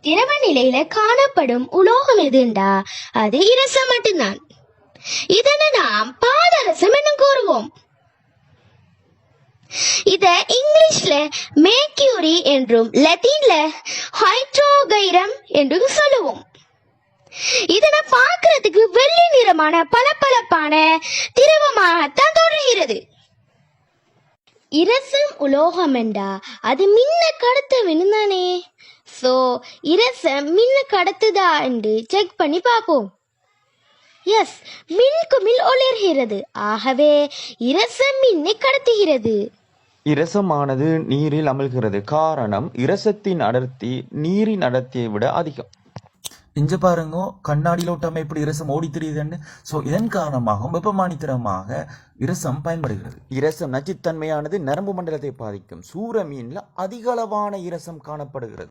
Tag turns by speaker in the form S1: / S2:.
S1: திரவ நிலையில காணப்படும் உலோகம் எதுண்டா அது இரசம் மட்டும்தான். இதனை நாம் பாதரசம் என்று கூறுவோம். இத இங்கிலீஷ்ல மேக்யூரி என்றும் லத்தீன்ல ஹைட்ரோகைரம் என்றும் சொல்லுவோம். இதனை பார்க்கறதுக்கு வெள்ளி நிறமான பளபளப்பான திரவமாகத்தான் தோன்றுகிறது. இரசம் உலோகம் என்றா அது மின்ன கடத்த வேணும்தானே. சோ இரசம் மின்ன கடத்துதா என்று செக் பண்ணி பார்ப்போம். எஸ், மின்குமிழ் ஒளிர்கிறது. ஆகவே இரசம் மின்னை கடத்துகிறது.
S2: இரசமானது நீரில் அமிழ்கிறது. காரணம் இரசத்தின் அடர்த்தி நீரின் அடர்த்தியை விட அதிகம்.
S3: இங்க பாருங்க, கண்ணாடியில் ஓட்டாம எப்படி இரசம் ஓடி தெரியுதுன்னு. ஸோ இதன் காரணமாக வெப்பமானித்தரமாக இரசம் பயன்படுகிறது.
S2: இரசம் நச்சுத்தன்மையானது நரம்பு மண்டலத்தை பாதிக்கும். சூர மீன்ல அதிக அளவான இரசம் காணப்படுகிறது.